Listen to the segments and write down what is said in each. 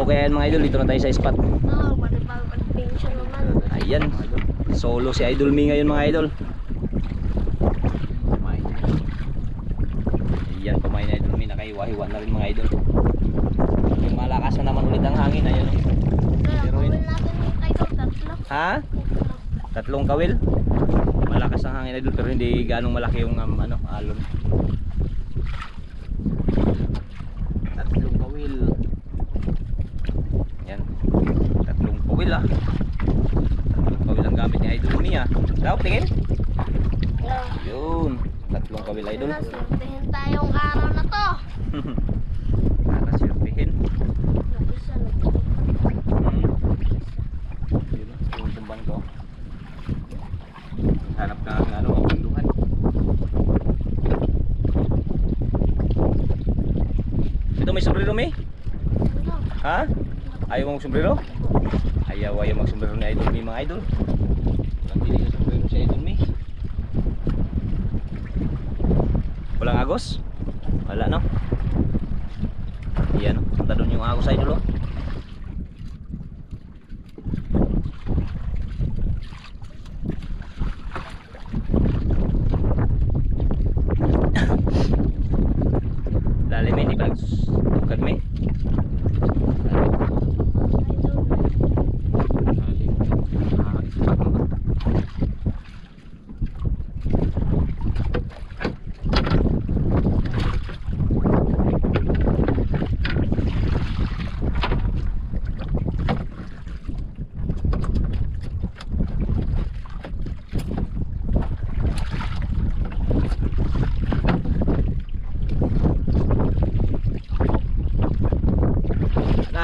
kaya yan mga idol, dito na tayo sa spot. Oo, pag-pension naman. Ayan, solo si Idol Mi ngayon mga idol. Ayan, kumain na Idol Mi, nakaiwa-hiwa na rin mga idol. Yung malakas na naman ulit ang hangin, ayan o. Kaya Pero kawil natin yung idol, tatlo. Ha? Tatlong kawil? Malakas ang hangin idol, pero hindi ganong malaki yung ano, alon. Tatlong kawil. Yan. Tatlong kawil ah. Tatlong kawil ang gamit ni Idol Mi ah. Daw, tingin? Yeah. Yun. Tatlong kawil idol. Nasurtihin tayong araw na to. Nakasirpihin. Isa na. Yun, yung tumban ko. Hanap ka ng ano, panduhan. Ito may sombrero Mi? Ha? Ayaw mo magsombrero? Ayaw magsombrero ni Idol Mi mga idol. Walang pili sa sombrero si Idol Mi. Walang agos? Wala no? Yan, punta doon yung agos idol oh. Lalim hindi pa nagsukat Mi.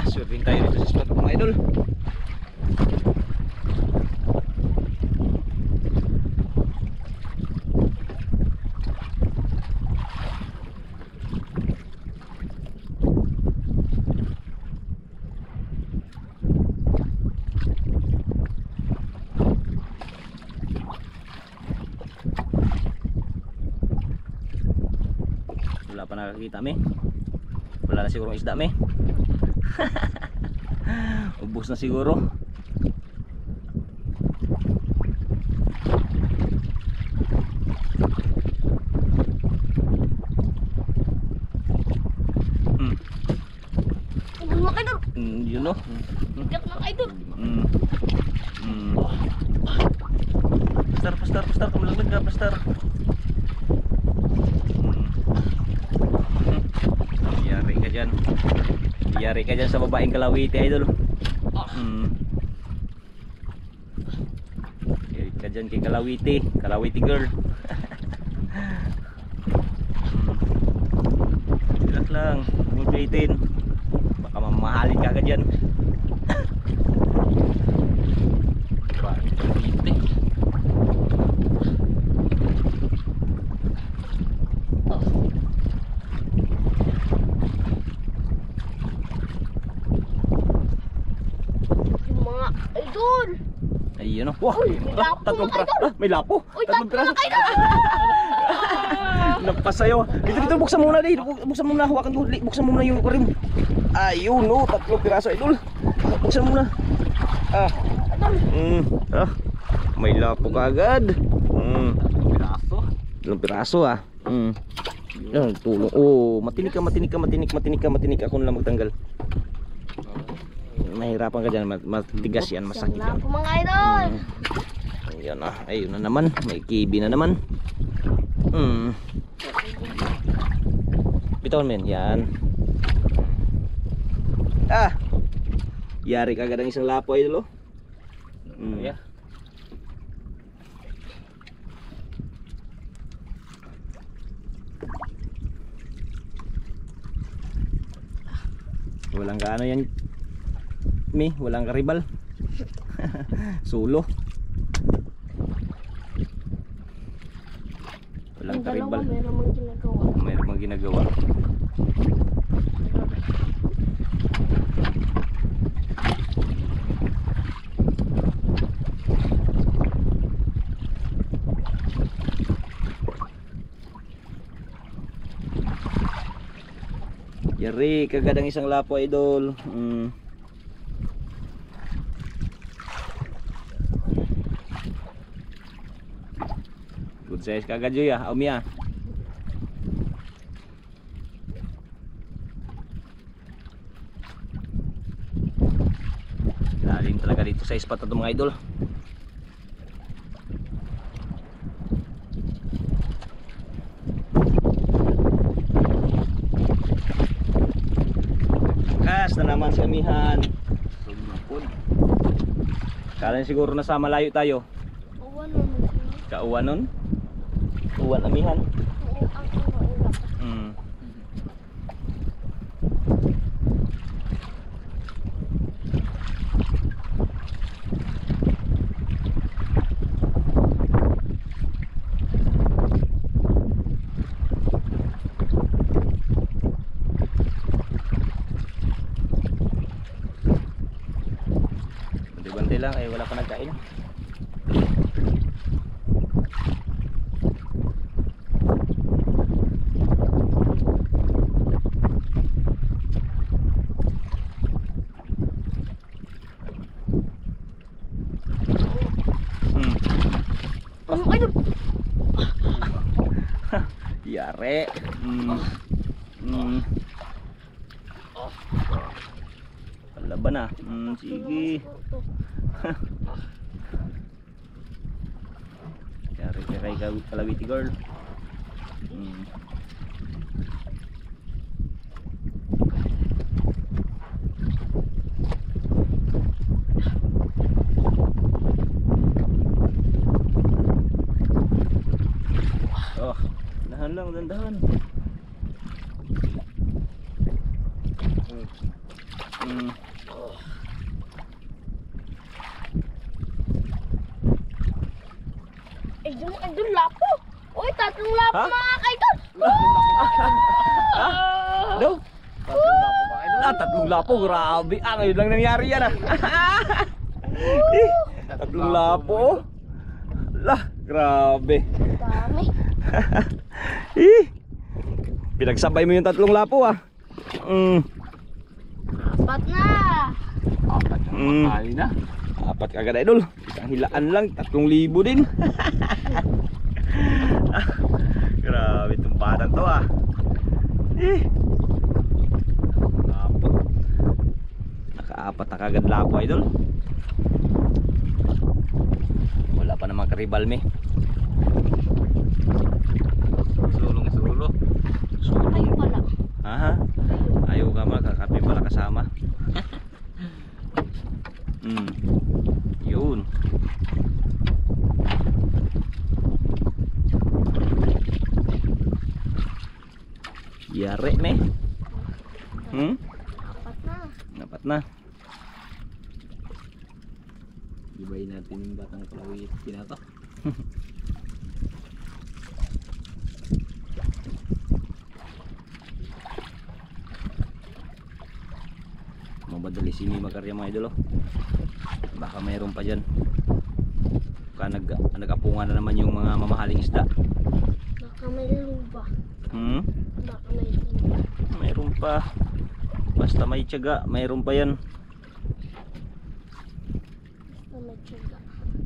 Surfing tayo dito sa spot mga idol. Wala pa nakakita Mi. Wala na siguro isda Mi. Ubos na siguro. Yun no. Bigat ng idol. Pastar, kamalag ka, pastar. Yari ka dyan sa babaeng kalawiti idol. Yari ka dyan kay kalawiti girl. Silak lang, mag-plaitin. Baka mamahalin ka ka dyan. Ayun o. Wah, tatlong piraso. May lapo. Tatlong piraso. Nagpasayaw. Dito buksan muna dito. Buksan muna, hawakan ko. Buksan muna yung aquarium. Ayun o, tatlong piraso idol. Buksan muna. May lapo kaagad. Tatlong piraso ah. Yan, tulong. Oh, matinik ka. Ako na lang magtanggal. Mahirapan ka dyan, matigas yan, masakit yan. Mga idol! Ayun na, ayun na naman, may kibi na naman. Bitawan mo yan. Yari kagad ang isang lapo idol oh. Yeah. Walang gaano yan Mi, walang karibal. Sulo. Walang karibal. Mayroon mang ginagawa. Yari, kagad ang isang lapo idol. Good size kagad Joy ah. Umi ah. Lalim talaga dito sa spot na ito mga idol. Kas na naman si amihan. Sumapod. Kala siguro nasa malayo tayo. Uwan naman. Kauwan nun. Uwan amihan. Oo, ang ulap. Hmm. Bantay lang ay wala pa nagkain. Ayun. Yare. Laban na. Sige. Yare ka kay Kalawiti girl. Oh, dahan lang, dandahan. Eh, yung idol lapo. Uy, tatlong lapo Ha? mga kaidol. Daw. Tatlong lapo, grabe. Ngayon lang nangyari yan ah. Tatlong lapo. Lah, grabe. Dami. Pinagsabay mo yung tatlong lapo ah. Apat na. Ay na. Apat kagad idol. Isang hilaan lang, 3,000 din. Grabe itong batang to ah. Apat. Nakaapat na kagad lapo idol. Wala pa namang karibal me. Sulong-sulo. Ayun pala. Aha. Ayaw ka makakapi pala kasama. Yun. Yare me. Apat na. Dapat na. Ibayin natin yung batang Kalawiti na to. Mabadali si Mima Karya mga idol oh. Baka mayroon pa dyan. Baka nag-apunga na naman yung mga mamahaling isda. Baka may luba. Baka may luba. Mayroon pa. Basta may tiyaga, mayroon pa yan. Basta may tiyaga.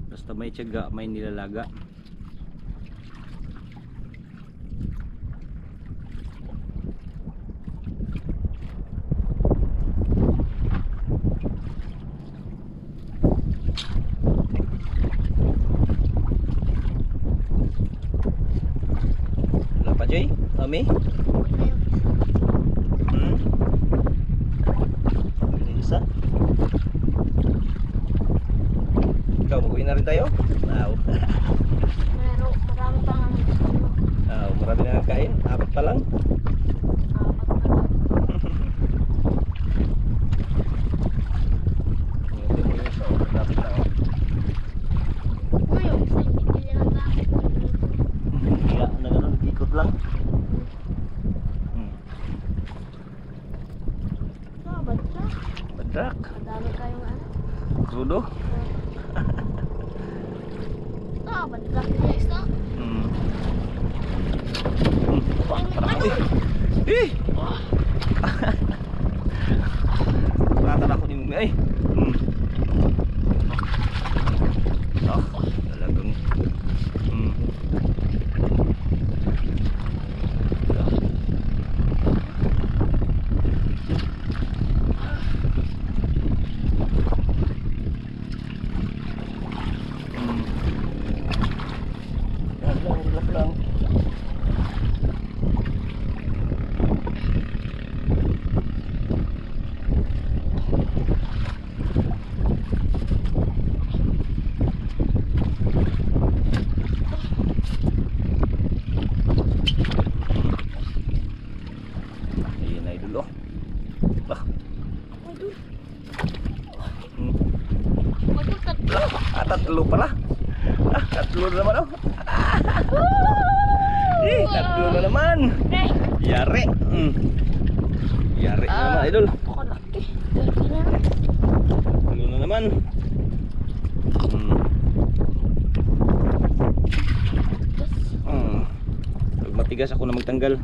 Basta may tiyaga, may nilalaga. Wala pa Joy? Ami? Isa? Ikaw, mag-uwi na rin tayo? Wow. Meron, marami pang ano. Wow, marami na nagkain. Apat pa lang. Apat na. Ngayon, isa hindi nila ng gamit. Kaya na gano'n, ikot lang. Badrak. Badrak. Madami kayong ano. Krudo. Badrak niya isa. Parang Rata na ako din ay. Talagang Idol. Hmm. Idol, tatlo. Tatlo pala. Tatlo na naman oh. Tatlo na naman. Eh, Yari. Yari na naman idol. napakalaki. Dati na. Tatlo na naman. Pag matigas ako na magtanggal.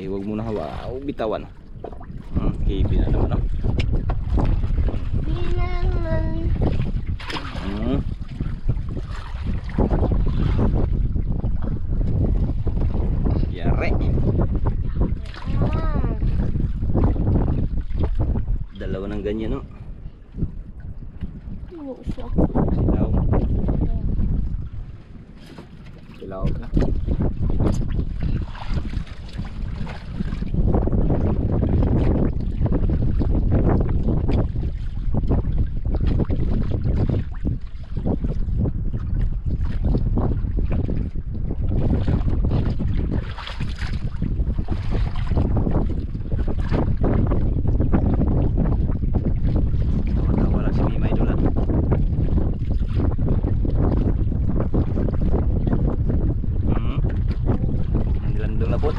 Wag mo na hawa. Bitawan. KB na naman oh. Binaman. Yari. Ah. Dalawa ng ganyan no. Yung isa. Ilaw. Ilaw na. Tawa lang si Mima idol ah. Nilandong na po.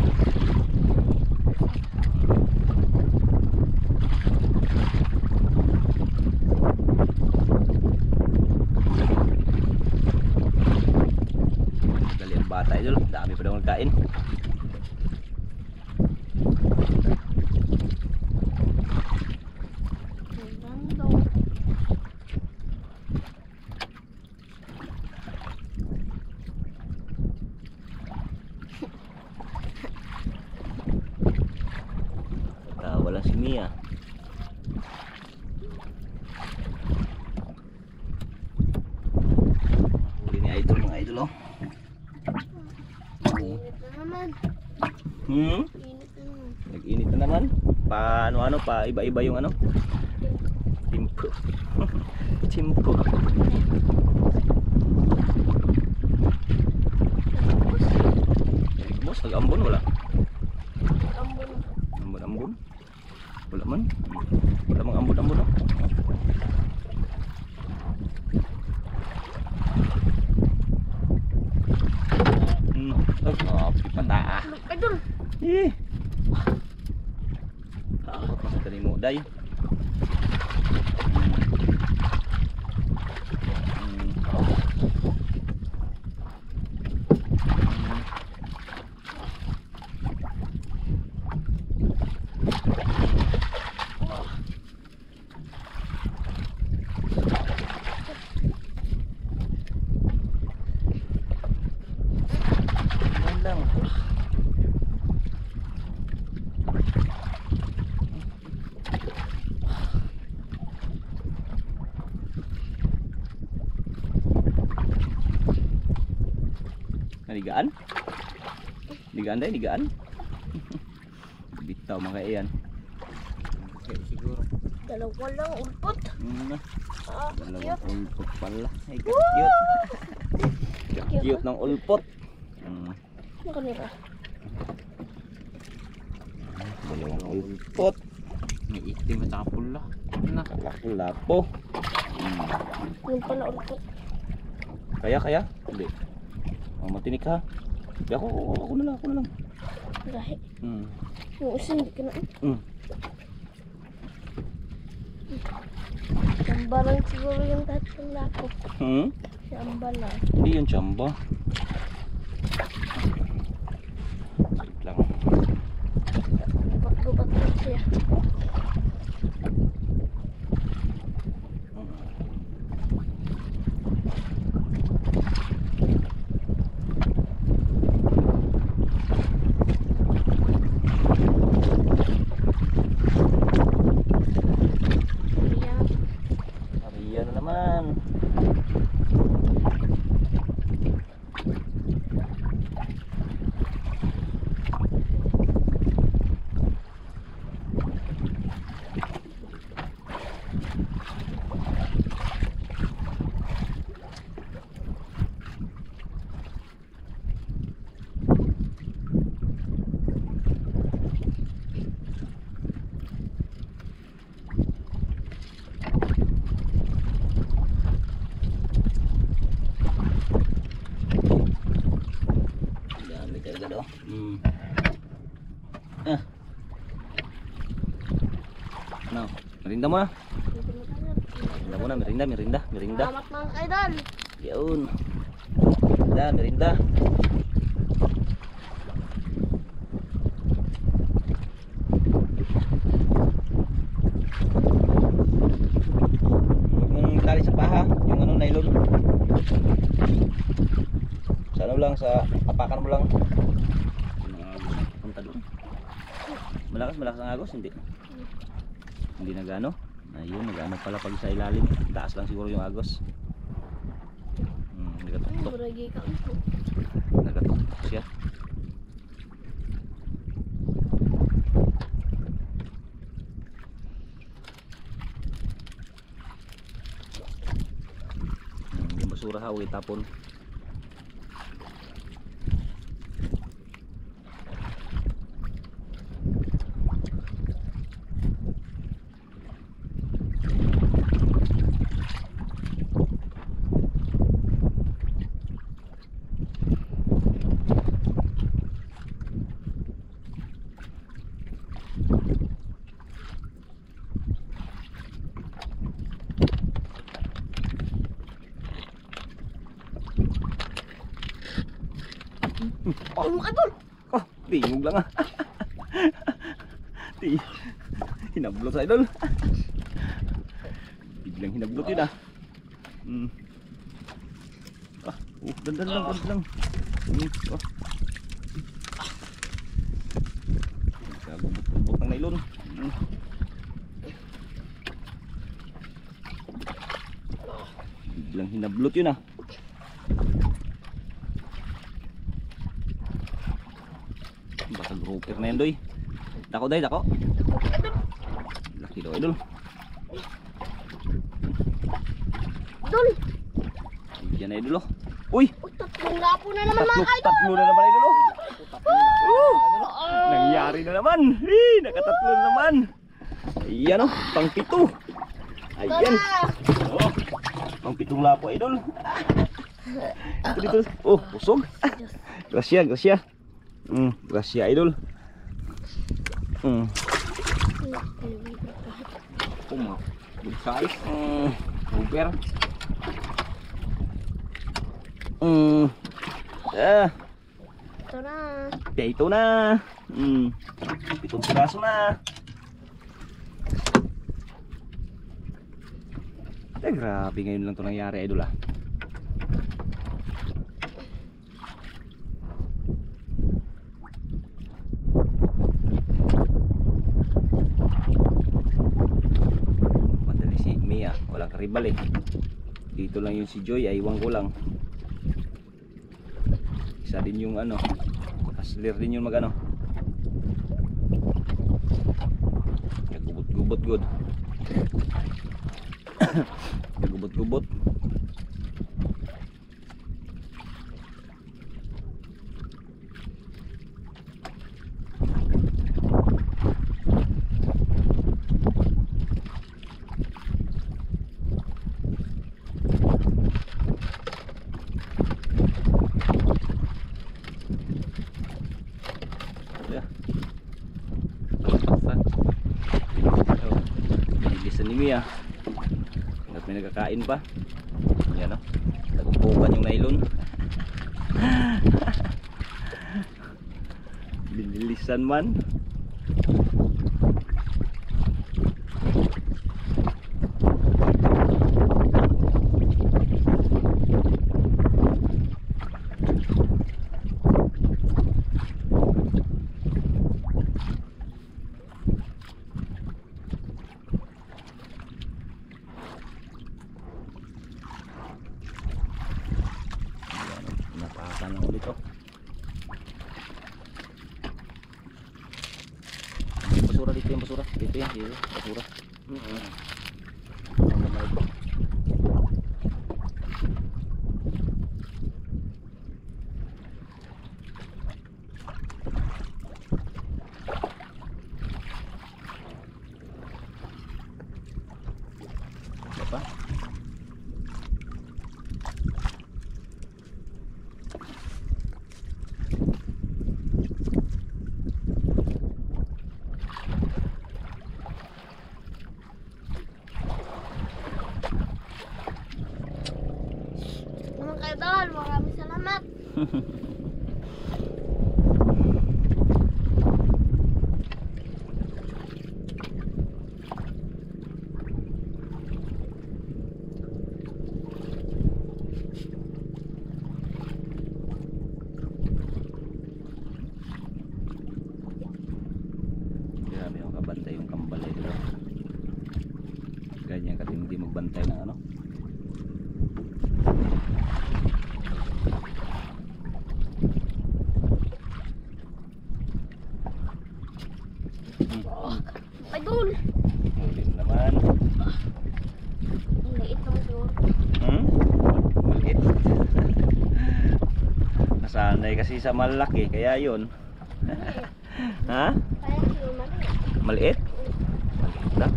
Dali ang bata idol. Dami pa daw magkain. Nandong. Tawa lang si Mia. Huli ni idol mga idol oh. Init na naman. Hmm? Init na naman. Nag-init na naman. Pa ano pa iba-iba yung ano. Timpo. Timpo. Boss, nag-ambon wala. Ambon. Ambon-ambon. Wala man. Wala mang ambon-ambon oh. Pipata. Idol. Takot na sa kanimo day. Lang. Naligaan? Ligaan day, ligaan. Bitaw mga iyan. Okay, siguro. Dalawa lang ulpot. Ah, Dalawang cute. ulpot pala. Ay, cute. Cute ng ulpot. Ano kanila? Dalawang ulpot. May itim at saka pula. Na. Lapo. Yung pala ulpot. Kaya? Hindi. Matinik ha. Hindi ako na lang. Lahi. Hmm. Yung isa hindi ka na. Sambalan siguro yung tatlong lako. Sambalan. Hindi yun tsamba. Wait lang. Gubat-gubat lang siya. Ariya na naman. Ano? Merinda mo na. Dito na tayo. Merinda mo na, merinda. Salamat mga kaidol. Yun. Merinda. Huwag mong tali sa paha, yung ano nylon. Sa ano lang, sa apakan mo lang. Punta doon. Malakas ang agos, hindi. Hindi nagano. Ayun, nagano pala pag sa ilalim. Taas lang siguro yung agos. Nagatuktok. Barangay ka ito. Nagatuktok siya. Yung basura ha, huwag itapon. Oh, mga idol. Oh, tingog lang ah. Hinablot sa idol. Biglang hinablot yun ah. Dandan lang. Gagubot ng nylon. Biglang hinablot yun ah. Baka grouper na yan doy. Dako day, dako. Laki daw idol. Idol. Yan na idol oh. Uy! Tatlong lapo na naman mga idol. Tatlo na naman idol oh. Nangyari na naman. Nakatatlo na naman. Ayan oh, pang 7. Ayan. Oh, pang 7 lapo idol. Dito. Oh, busog. Gracia. Gracia idol. Good size. Uber. Ito na. 7 piraso na. Grabe ngayon lang ito nangyari idol ah. Walang karibal eh. Dito lang yung si Joy, aywan ko lang. Isa din yung ano, hustler din yung magano. Nagubot-gubot good. Nagubot-gubot. Mia. Hanggat may nagkakain pa. Yan o. Nagpupukan yung nylon. Binilisan man. Napakan lang ulit oh. Basura dito yung basura. Dito yan, dito basura. Apa? Grabe yung kabantay yung kambal ay dito. Ganyan kasi hindi magbantay ng ano. Idol! Huli naman. Ang liit naman siguro. Maliit. Nasanay kasi sa malaki kaya yun. Ha? Kaya siguro maliit. Maliit? Maliit lang.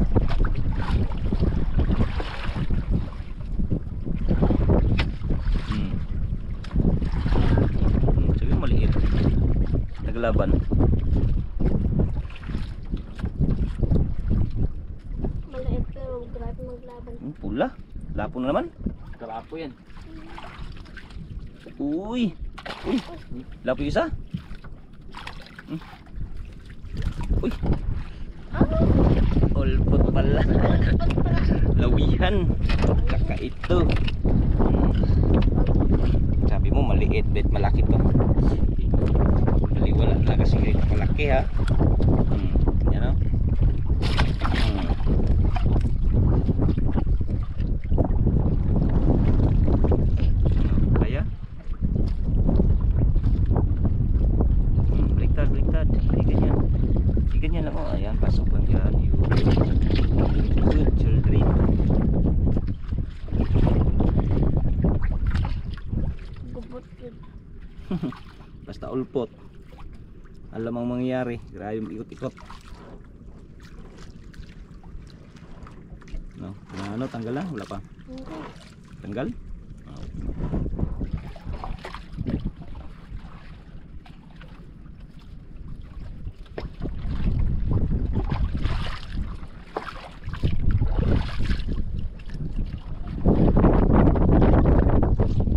Sige maliit. Naglaban. Maliit pero grabe maglaban. Pula. Lapo na naman. Karapo yan. Uy. Uy. Lapo yung isa. Uy. Olpot pala. Lawihan. Kakaito. Sabi mo maliit, bet malaki to. Baliwala na kasi malaki ha. Yan o. Kaya? Baliktad, baliktad. Hindi ganyan. Hindi ganyan lang o. Ayan, pasok lang dyan. Good children. Gubot yun. Basta ulpot. Alam ang mangyayari. Grabe yung ikot-ikot. No, ano, tanggal lang? Wala pa. Hindi. Tanggal?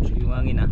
So yung hangin ah.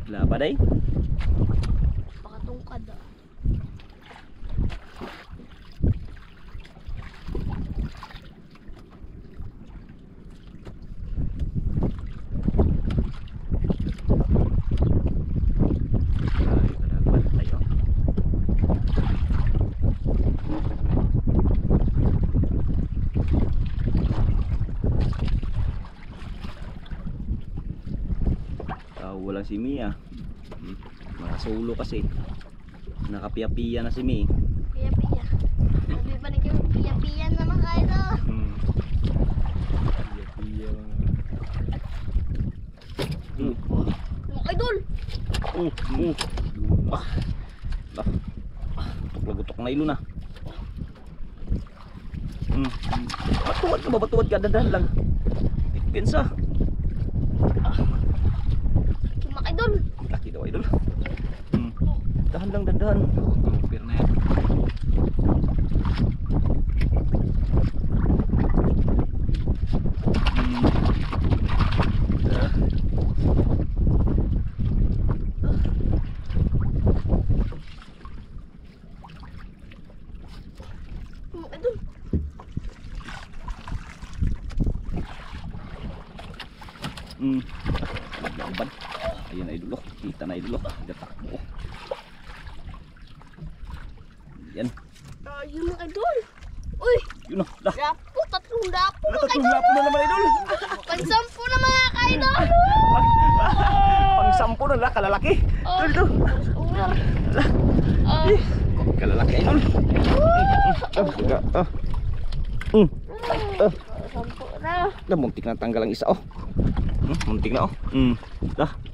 Wala pa day? Pakatungkad ah. Ay, talaga tayo. Walang si Mia. Nakasolo kasi. Nakapiya-piya na si Mi. Piya-piya. Sabi ba na kayo piya-piya naman kayo? Iya. Mga idol! Gutok na ilo na. Batuwad ka ba? Batuwad ka. Dandahan lang. Pensa. Mga idol! Laki daw idol. Dahan lang, dandahan. Kumpir na yan. Mga idol! Laban. Ayun na idol. Kita na idol. Gatakbo. Yan. Ayun mga idol! Uy! Yun na. Lah. Dapo! Tatlong dapo mga Tatlong idol! lapo na naman idol. Pansampo na mga ka-idol! Pang-sampo na lang. Kalalaki. Idol ito. Uwer! Kalalaki idol. Sampo na! Muntik na tanggal ang isa oh. Muntik na oh.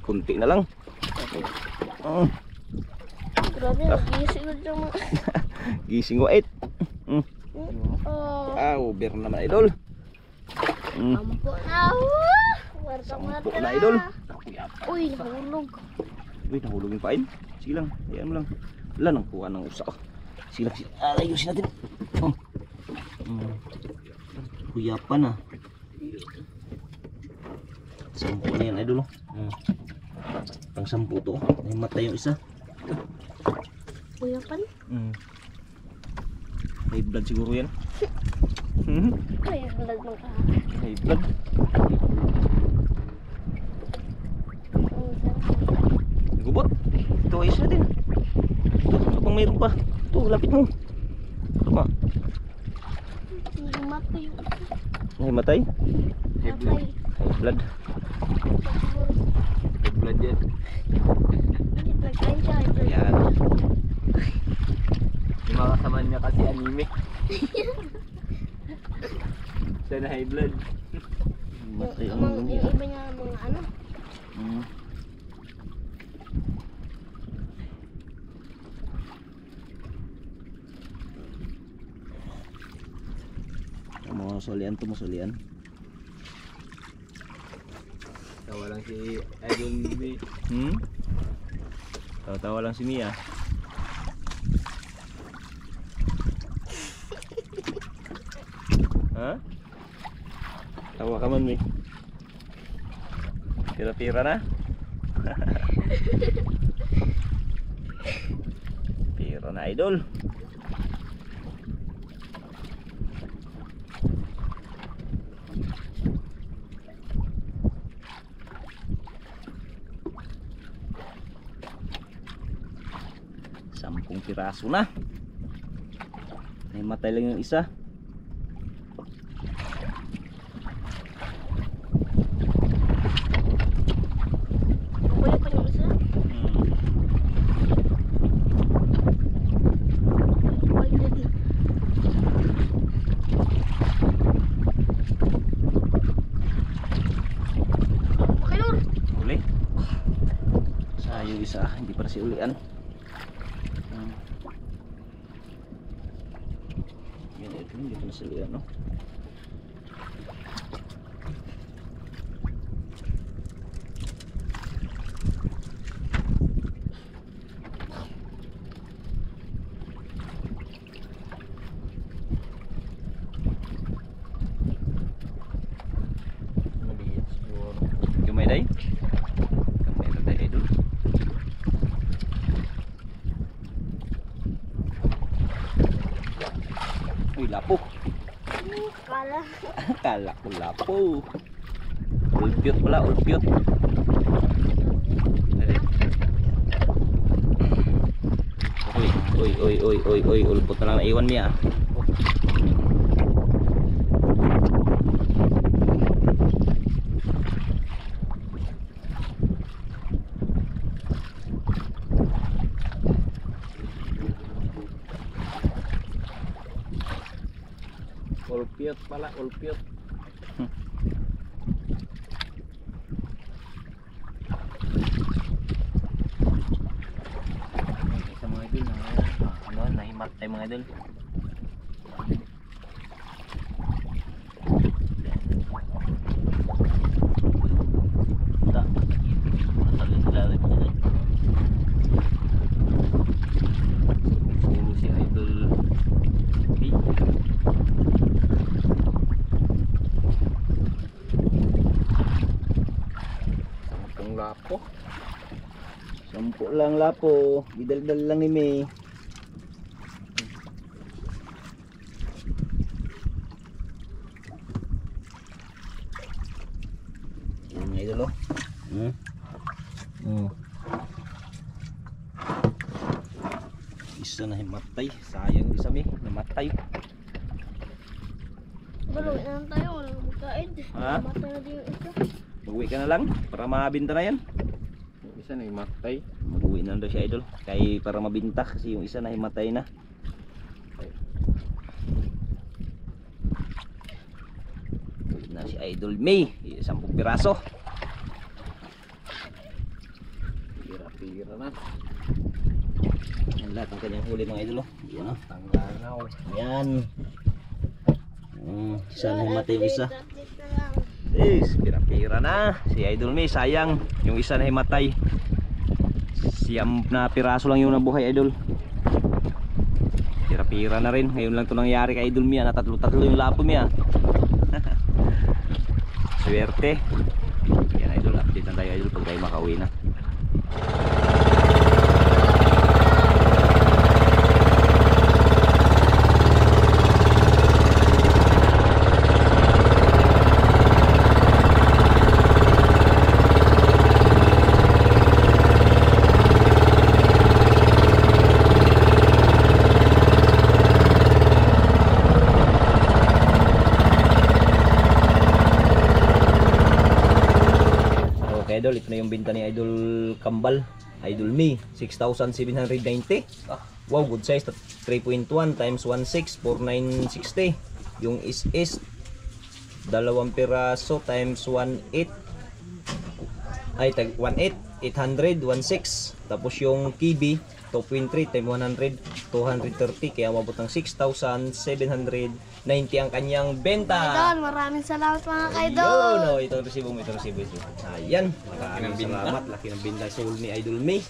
Kunti na lang. Grabe, nagising na dyan. Gising ko 8. Oh, Over naman idol. sampo na. Sampo na idol. Uy, nahulog. Uy, nahulog yung pain. Sige lang, hayaan mo lang. Wala nang kuha ng usa oh. Sige lang, ayusin natin. Kuyapan ah. Sampo na yan idol oh. Pang sampo to. Nahimatay yung isa. Kuya pan? May blood siguro yan. Ay, balag ng ka. May blood. Gubot. Ito ayos natin. Ito, abang mayroon pa. Ito, lapit mo. Tama. Nahimatay yung isa. Nahimatay? Patay. May blood. Blood yan. Nagkain siya. Yan. Yung mga kasama niya kasi anime. Siya na high blood. Nahimatay ang Yung iba niya mga ano. Masulian to, masulian. Tawa lang si Idol Mimi. Tawa-tawa lang si Mia. Ha? Tawa ka man, Mi. Pira-pira na? Pira na idol. Sampung piraso na. Nahimatay lang yung isa. Kuya pa yung isa. Ay, daddy. Pakilor. Uli. Sayang isa, hindi pa si ulian. Yan ito, hindi pa na si ulian, no? Maliit siguro. Gamay day? Gamay na day idol. Uy, lapo. Kala. Kala ko lapo. Ulpyot pala, ulpyot. Dali. Uy, ulpot na lang naiwan niya. Ulpyot pala, ulpyot. Sa mga idol na ano, nahimatay mga idol. Puro si Idol Mimi. Sampung lapo. Sampo lang lapo, didaldal lang ni May. Yan mga idol oh. Isa na himatay, sayang isa May, namatay. Baluin na lang tayo. Walang magkain. Ha? Matay na din yung isa. Mag-uwi ka na lang para mabinta na yan. Yung isa na himatay. Mag-uwi na daw siya idol, kay para mabinta kasi yung isa na himatay na. Uwi na Si Idol May, 10 piraso. Pira-pira na. Yan lahat ang kanyang huli mga idol. Yan o. Tanglanaw. Yan. Isa na himatay yung isa. Dito lang. Pira-pira na. Si Idol May, sayang. Yung isa na himatay. Siyam na piraso lang yung nabuhay, idol. Pira-pira na rin. Ngayon lang ito nangyari kay Idol May. Natatlo-tatlo yung lapo niya. Swerte. Yan idol. Update na tayo idol pag tayo makauwi na. Idol, ito na yung binta ni Idol Kambal, Idol May, 6,790. Wow, good size, 3.1 times 1.6, 4,960. Yung is 2 piraso times 1.8 ay 1.8, 800, 1.6. Tapos yung kibi 2.3 times 100, 230, kaya mabot ng 6,790 ang kanyang benta. Idol, maraming salamat mga kaidol. Ayun, oh, ito ang resibo mo, ito. Ayan, maraming salamat. Laki ng binta sa ni Idol May.